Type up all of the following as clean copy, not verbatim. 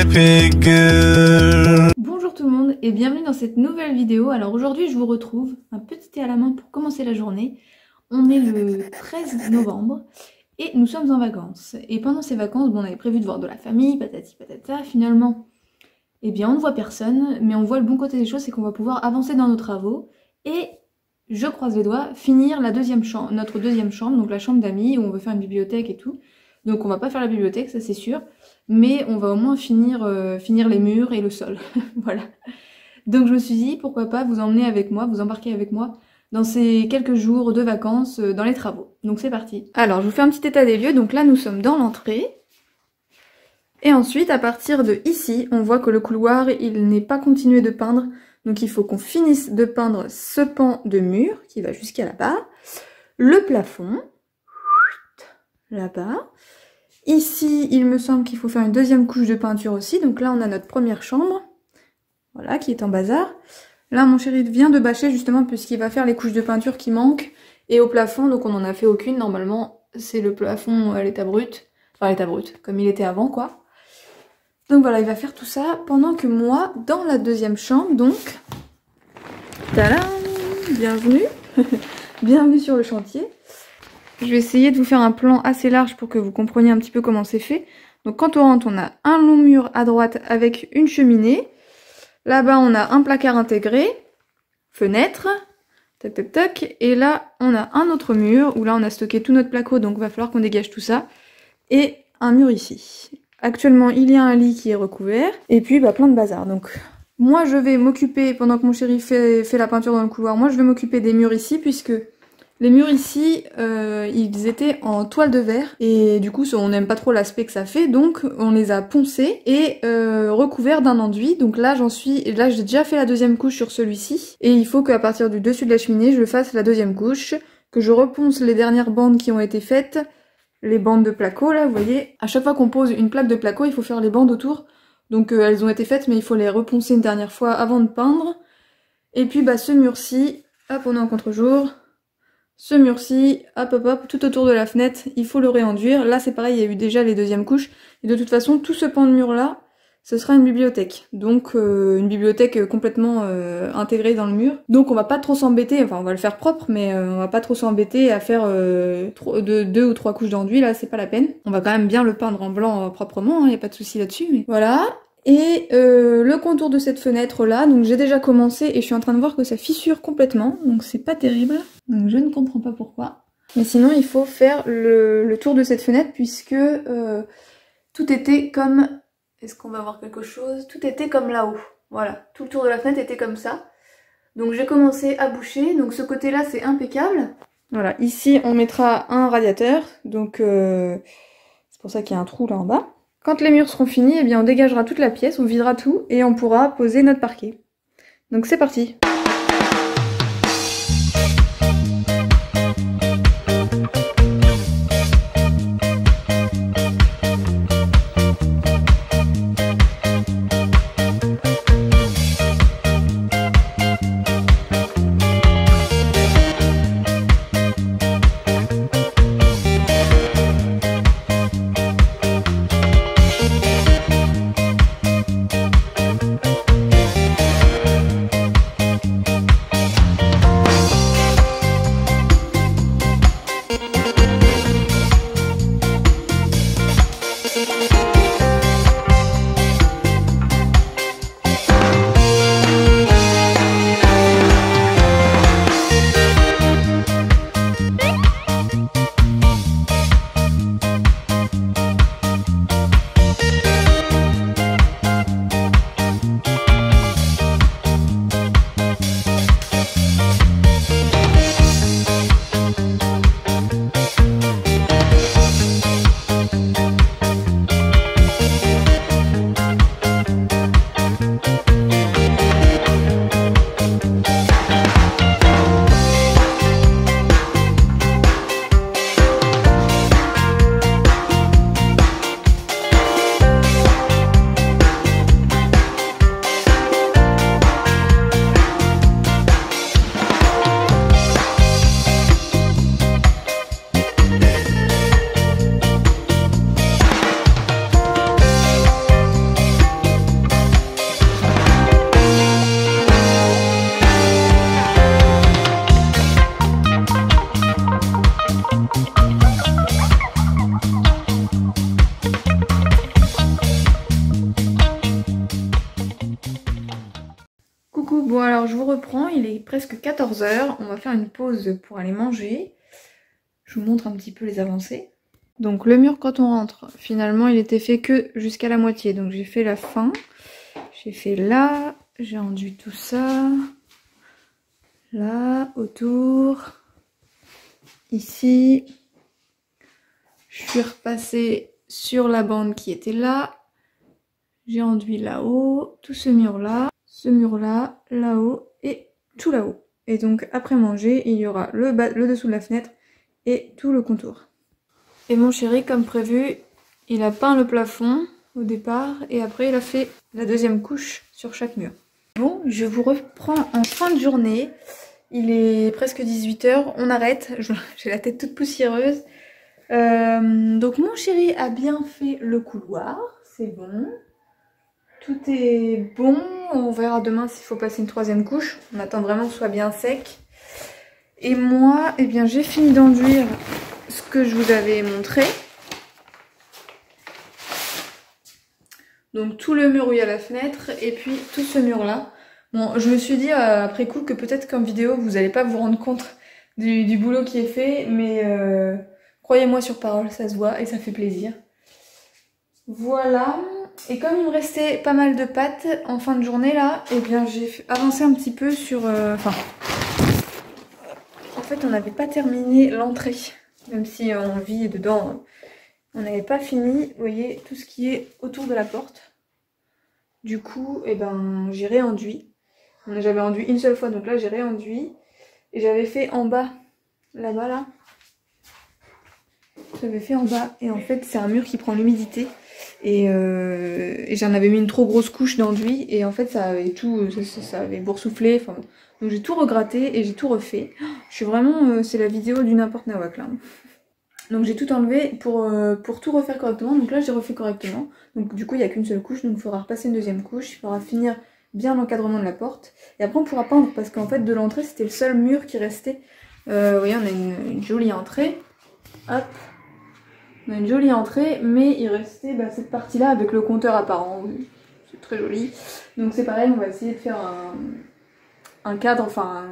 baby girl. Bonjour tout le monde et bienvenue dans cette nouvelle vidéo. Alors aujourd'hui je vous retrouve un petit thé à la main pour commencer la journée. On est le 13 novembre et nous sommes en vacances. Et pendant ces vacances, bon, on avait prévu de voir de la famille, patati patata. Finalement, eh bien on ne voit personne, mais on voit le bon côté des choses, c'est qu'on va pouvoir avancer dans nos travaux. Et je croise les doigts, finir la notre deuxième chambre, donc la chambre d'amis où on veut faire une bibliothèque et tout. Donc on va pas faire la bibliothèque, ça c'est sûr, mais on va au moins finir les murs et le sol. Voilà. Donc je me suis dit, pourquoi pas vous emmener avec moi, vous embarquer avec moi dans ces quelques jours de vacances dans les travaux. Donc c'est parti. Alors je vous fais un petit état des lieux, donc là nous sommes dans l'entrée. Et ensuite à partir de ici, on voit que le couloir il n'est pas continué de peindre. Donc il faut qu'on finisse de peindre ce pan de mur qui va jusqu'à là-bas. Le plafond, là-bas. Ici, il me semble qu'il faut faire une deuxième couche de peinture aussi. Donc là, on a notre première chambre. Voilà, qui est en bazar. Là, mon chéri vient de bâcher justement puisqu'il va faire les couches de peinture qui manquent. Et au plafond, donc on n'en a fait aucune. Normalement, c'est le plafond à l'état brut. Enfin, à l'état brut, comme il était avant, quoi. Donc voilà, il va faire tout ça pendant que moi, dans la deuxième chambre, donc... Tadam! Bienvenue. Bienvenue sur le chantier. Je vais essayer de vous faire un plan assez large pour que vous compreniez un petit peu comment c'est fait. Donc quand on rentre, on a un long mur à droite avec une cheminée. Là-bas, on a un placard intégré, fenêtre, tac tac tac. Et là, on a un autre mur où là, on a stocké tout notre placo, donc il va falloir qu'on dégage tout ça. Et un mur ici. Actuellement, il y a un lit qui est recouvert. Et puis, bah, plein de bazar. Donc moi, je vais m'occuper, pendant que mon chéri fait la peinture dans le couloir, moi, je vais m'occuper des murs ici, puisque... les murs ici, ils étaient en toile de verre et du coup on n'aime pas trop l'aspect que ça fait, donc on les a poncés et recouverts d'un enduit. Donc là j'ai déjà fait la deuxième couche sur celui-ci et il faut qu'à partir du dessus de la cheminée je fasse la deuxième couche, que je reponce les dernières bandes qui ont été faites, les bandes de placo là, vous voyez. À chaque fois qu'on pose une plaque de placo, il faut faire les bandes autour, donc elles ont été faites mais il faut les reponcer une dernière fois avant de peindre. Et puis bah ce mur-ci, hop, on est en contre-jour. Ce mur-ci, hop hop hop, tout autour de la fenêtre, il faut le réenduire. Là c'est pareil, il y a eu déjà les deuxièmes couches. Et de toute façon, tout ce pan de mur-là, ce sera une bibliothèque. Donc une bibliothèque complètement intégrée dans le mur. Donc on va pas trop s'embêter, enfin on va le faire propre, mais on va pas trop s'embêter à faire deux ou trois couches d'enduit, là c'est pas la peine. On va quand même bien le peindre en blanc proprement, hein, y a pas de souci là-dessus. Mais... voilà. Et le contour de cette fenêtre là, donc j'ai déjà commencé et je suis en train de voir que ça fissure complètement, donc c'est pas terrible, donc je ne comprends pas pourquoi. Mais sinon il faut faire le tour de cette fenêtre puisque tout était comme... est-ce qu'on va voir quelque chose? Tout était comme là-haut, voilà, tout le tour de la fenêtre était comme ça. Donc j'ai commencé à boucher, donc ce côté là c'est impeccable. Voilà, ici on mettra un radiateur, donc c'est pour ça qu'il y a un trou là en bas. Quand les murs seront finis, eh bien on dégagera toute la pièce, on videra tout et on pourra poser notre parquet. Donc c'est parti! reprend, il est presque 14 h. On va faire une pause pour aller manger. Je vous montre un petit peu les avancées. Donc le mur quand on rentre, finalement il était fait que jusqu'à la moitié. Donc j'ai fait la fin. J'ai fait là, j'ai enduit tout ça. Là, autour. Ici. Je suis repassée sur la bande qui était là. J'ai enduit là-haut, tout ce mur-là, là-haut et tout là-haut. Et donc après manger, il y aura le dessous de la fenêtre et tout le contour. Et mon chéri, comme prévu, il a peint le plafond au départ et après il a fait la deuxième couche sur chaque mur. Bon, je vous reprends en fin de journée. Il est presque 18 h, on arrête, j'ai la tête toute poussiéreuse. Donc mon chéri a bien fait le couloir, c'est bon. Tout est bon, on verra demain s'il faut passer une troisième couche. On attend vraiment que ce soit bien sec. Et moi, eh bien j'ai fini d'enduire ce que je vous avais montré. Donc tout le mur où il y a la fenêtre et puis tout ce mur là. Bon, je me suis dit après coup que peut-être qu'en vidéo vous n'allez pas vous rendre compte du boulot qui est fait, mais croyez-moi sur parole, ça se voit et ça fait plaisir. Voilà, et comme il me restait pas mal de pâtes en fin de journée là, et eh bien j'ai avancé un petit peu sur... en fait on n'avait pas terminé l'entrée, même si on vit dedans, on n'avait pas fini, vous voyez, tout ce qui est autour de la porte. Du coup, eh ben, j'ai réenduit. J'avais enduit une seule fois, donc là j'ai réenduit. Et j'avais fait en bas, là-bas là. J'avais fait en bas, et en fait c'est un mur qui prend l'humidité. Et j'en avais mis une trop grosse couche d'enduit, et en fait ça avait tout, ça avait boursouflé. Enfin, donc j'ai tout regratté et j'ai tout refait. Je suis vraiment, c'est la vidéo du n'importe nawak là. Donc j'ai tout enlevé pour tout refaire correctement. Donc là j'ai refait correctement. Donc du coup il n'y a qu'une seule couche, donc il faudra repasser une deuxième couche. Il faudra finir bien l'encadrement de la porte. Et après on pourra peindre parce qu'en fait de l'entrée c'était le seul mur qui restait. Vous voyez, on a une jolie entrée. Hop. On a une jolie entrée, mais il restait cette partie-là avec le compteur apparent. C'est très joli. Donc c'est pareil, on va essayer de faire un cadre, enfin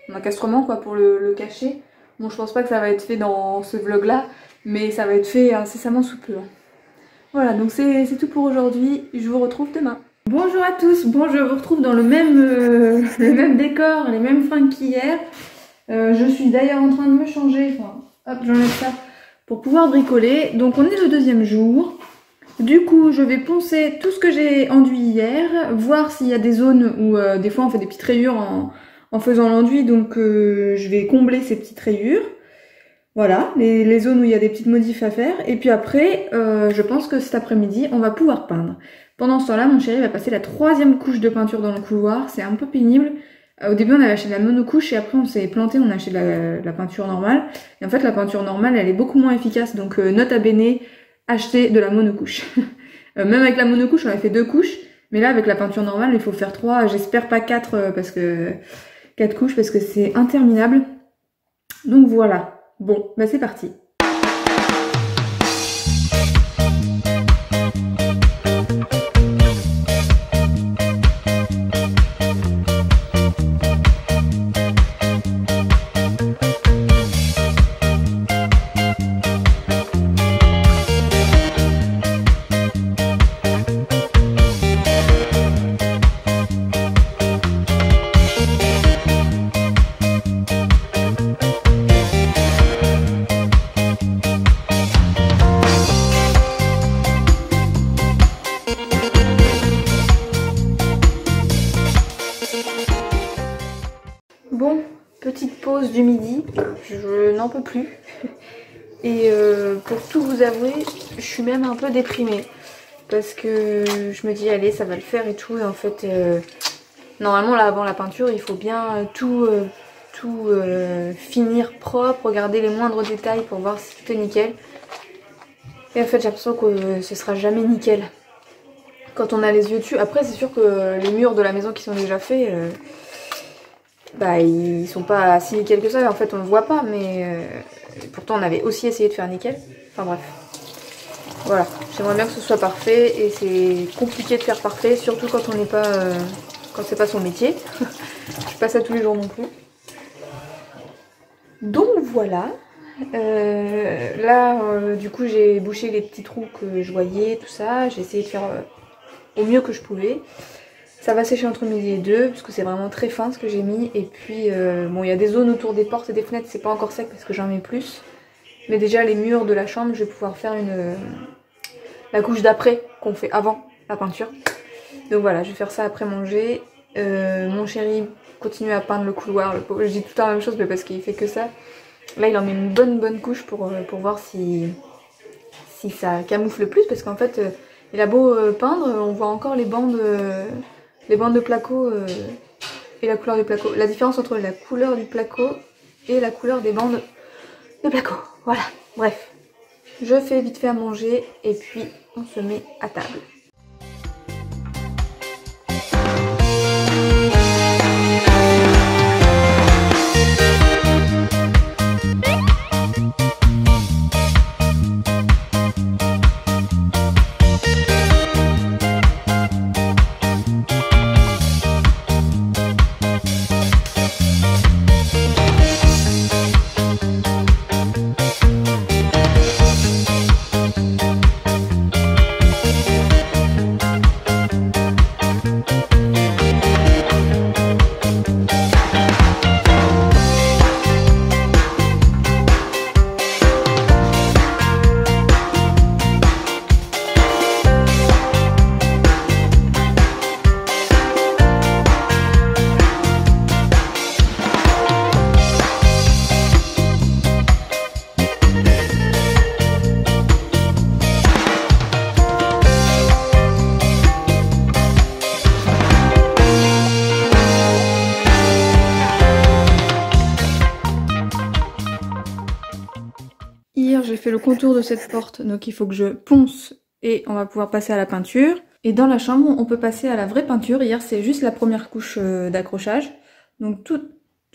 un encastrement quoi pour le cacher. Bon, je pense pas que ça va être fait dans ce vlog là, mais ça va être fait incessamment sous peu. Voilà, donc c'est tout pour aujourd'hui. Je vous retrouve demain. Bonjour à tous, bon je vous retrouve dans le même décor, les mêmes fringues qu'hier. Je suis d'ailleurs en train de me changer, enfin, hop j'enlève ça pour pouvoir bricoler. Donc on est le deuxième jour. Du coup je vais poncer tout ce que j'ai enduit hier, voir s'il y a des zones où des fois on fait des petites rayures en faisant l'enduit, donc je vais combler ces petites rayures. Voilà, les zones où il y a des petites modifs à faire. Et puis après, je pense que cet après-midi, on va pouvoir peindre. Pendant ce temps-là, mon chéri va passer la troisième couche de peinture dans le couloir. C'est un peu pénible. Au début, on avait acheté de la monocouche et après, on s'est planté, on a acheté de la peinture normale. Et en fait, la peinture normale, elle est beaucoup moins efficace. Donc, nota bene, acheter de la monocouche. Même avec la monocouche, on a fait 2 couches. Mais là, avec la peinture normale, il faut faire 3, j'espère pas 4, parce que 4 couches, parce que c'est interminable. Donc voilà. Bon, bah c'est parti. Bon, petite pause du midi, je n'en peux plus. Et pour tout vous avouer, je suis même un peu déprimée. Parce que je me dis, allez, ça va le faire et tout. Et en fait, normalement, là, avant la peinture, il faut bien tout finir propre, regarder les moindres détails pour voir si tout est nickel. Et en fait, j'ai l'impression que ce sera jamais nickel. Quand on a les yeux dessus. Après, c'est sûr que les murs de la maison qui sont déjà faits... bah ils sont pas si nickel que ça, en fait on le voit pas, mais pourtant on avait aussi essayé de faire nickel. Enfin bref, voilà, j'aimerais bien que ce soit parfait et c'est compliqué de faire parfait, surtout quand on n'est pas quand c'est pas son métier. Je fais pas ça tous les jours non plus. Donc voilà. Du coup j'ai bouché les petits trous que je voyais, tout ça. J'ai essayé de faire au mieux que je pouvais. Ça va sécher entre midi et 2 parce que c'est vraiment très fin ce que j'ai mis. Et puis bon, il y a des zones autour des portes et des fenêtres, c'est pas encore sec parce que j'en mets plus. Mais déjà les murs de la chambre, je vais pouvoir faire la couche d'après qu'on fait avant la peinture. Donc voilà, je vais faire ça après manger. Mon chéri continue à peindre le couloir. Le pauvre, je dis tout le temps la même chose mais parce qu'il fait que ça. Là il en met une bonne couche pour voir si ça camoufle plus. Parce qu'en fait il a beau peindre, on voit encore les bandes de placo et la couleur du placo. La différence entre la couleur du placo et la couleur des bandes de placo. Voilà, bref. Je fais vite fait à manger et puis on se met à table. Hier j'ai fait le contour de cette porte, donc il faut que je ponce et on va pouvoir passer à la peinture. Et dans la chambre on peut passer à la vraie peinture. Hier c'est juste la première couche d'accrochage. Donc tous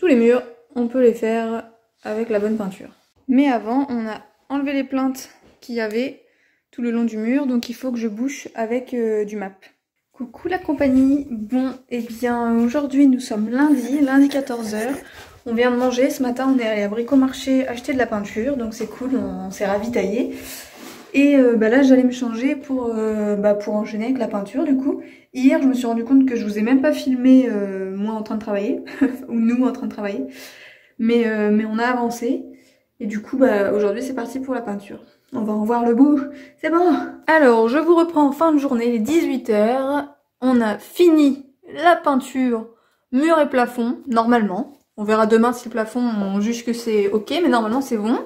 les murs on peut les faire avec la bonne peinture. Mais avant on a enlevé les plaintes qu'il y avait tout le long du mur, donc il faut que je bouche avec du MAP. Coucou la compagnie. Bon et bien aujourd'hui nous sommes lundi 14 h. On vient de manger, ce matin on est allé à Bricomarché acheter de la peinture, donc c'est cool, on s'est ravitaillé. Et là j'allais me changer pour enchaîner avec la peinture du coup. Hier je me suis rendu compte que je vous ai même pas filmé moi en train de travailler, ou nous en train de travailler. Mais on a avancé, et du coup aujourd'hui c'est parti pour la peinture. On va en voir le bout, c'est bon. Alors je vous reprends en fin de journée, les 18 h. On a fini la peinture mur et plafond, normalement. On verra demain si le plafond, on juge que c'est ok, mais normalement c'est bon.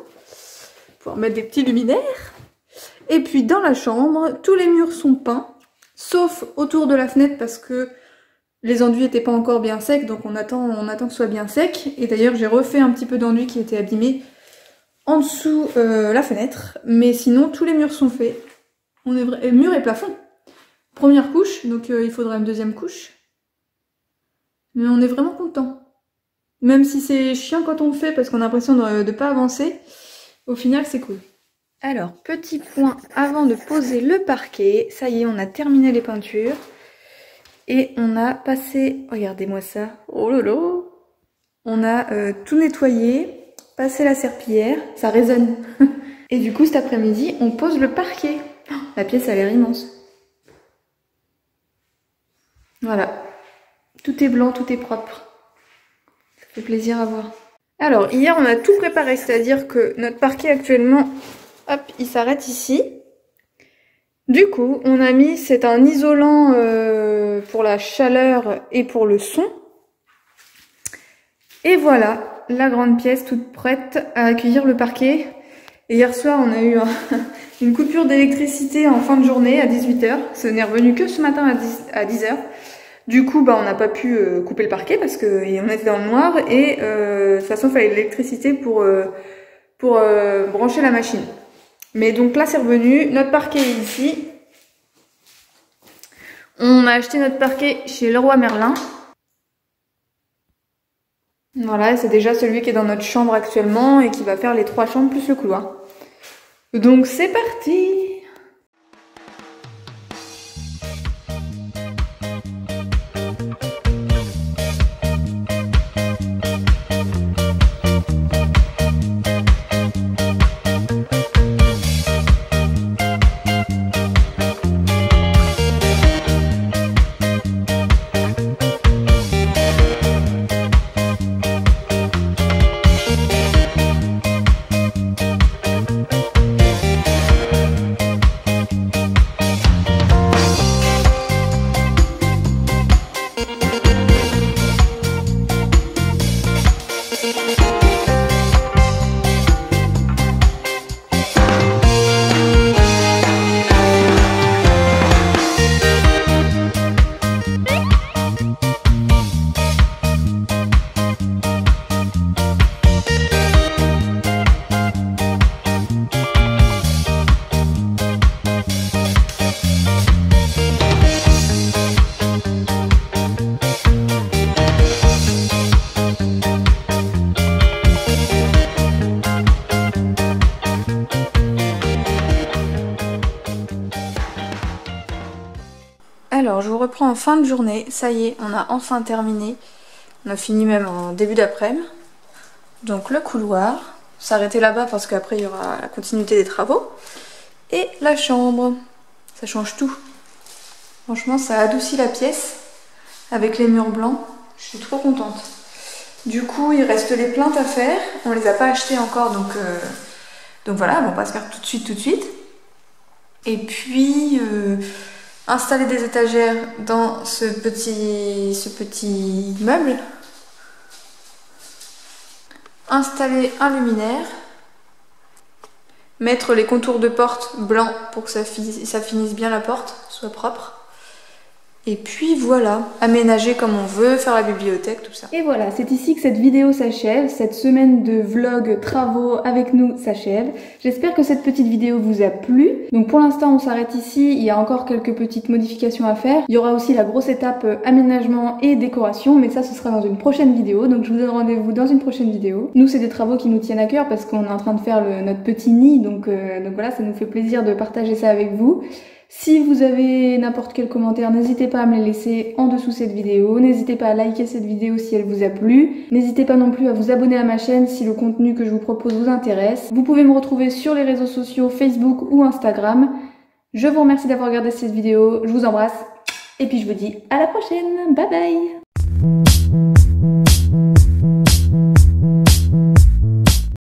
Pour mettre des petits luminaires. Et puis dans la chambre, tous les murs sont peints, sauf autour de la fenêtre parce que les enduits n'étaient pas encore bien secs, donc on attend que ce soit bien sec. Et d'ailleurs j'ai refait un petit peu d'enduit qui était abîmé en dessous la fenêtre. Mais sinon tous les murs sont faits. On est mur et plafond. Première couche, donc il faudra une deuxième couche. Mais on est vraiment content. Même si c'est chiant quand on le fait parce qu'on a l'impression de ne pas avancer, au final c'est cool. Alors, petit point avant de poser le parquet. Ça y est, on a terminé les peintures. Et on a passé, regardez-moi ça, oh lolo. On a tout nettoyé, passé la serpillière, ça résonne. Et du coup cet après-midi, on pose le parquet. La pièce a l'air immense. Voilà, tout est blanc, tout est propre. Ça fait plaisir à voir. Alors, hier on a tout préparé, c'est-à-dire que notre parquet actuellement, hop, il s'arrête ici. Du coup, on a mis, c'est un isolant pour la chaleur et pour le son. Et voilà, la grande pièce toute prête à accueillir le parquet. Et hier soir, on a eu une coupure d'électricité en fin de journée à 18 h. Ce n'est revenu que ce matin à 10 h. Du coup, on n'a pas pu couper le parquet parce qu'on était dans le noir et de toute façon, il fallait de l'électricité pour brancher la machine. Mais donc là, c'est revenu. Notre parquet est ici. On a acheté notre parquet chez Leroy Merlin. Voilà, c'est déjà celui qui est dans notre chambre actuellement et qui va faire les 3 chambres plus le couloir. Donc c'est parti! Alors je vous reprends en fin de journée, ça y est, on a enfin terminé. On a fini même en début d'après-midi. Donc le couloir, s'arrêter là-bas parce qu'après il y aura la continuité des travaux. Et la chambre, ça change tout. Franchement ça adoucit la pièce avec les murs blancs, je suis trop contente. Du coup il reste les plaintes à faire, on les a pas achetées encore donc voilà, on va pas se faire tout de suite. Et puis installer des étagères dans ce petit meuble. Installer un luminaire. Mettre les contours de porte blancs pour que ça finisse bien la porte, soit propre. Et puis voilà, aménager comme on veut, faire la bibliothèque, tout ça. Et voilà, c'est ici que cette vidéo s'achève, cette semaine de vlog travaux avec nous s'achève. J'espère que cette petite vidéo vous a plu. Donc pour l'instant on s'arrête ici, il y a encore quelques petites modifications à faire. Il y aura aussi la grosse étape aménagement et décoration, mais ça ce sera dans une prochaine vidéo, donc je vous donne rendez-vous dans une prochaine vidéo. Nous c'est des travaux qui nous tiennent à cœur parce qu'on est en train de faire notre petit nid, donc voilà, ça nous fait plaisir de partager ça avec vous. Si vous avez n'importe quel commentaire, n'hésitez pas à me les laisser en dessous cette vidéo. N'hésitez pas à liker cette vidéo si elle vous a plu. N'hésitez pas non plus à vous abonner à ma chaîne si le contenu que je vous propose vous intéresse. Vous pouvez me retrouver sur les réseaux sociaux Facebook ou Instagram. Je vous remercie d'avoir regardé cette vidéo. Je vous embrasse. Et puis je vous dis à la prochaine. Bye bye.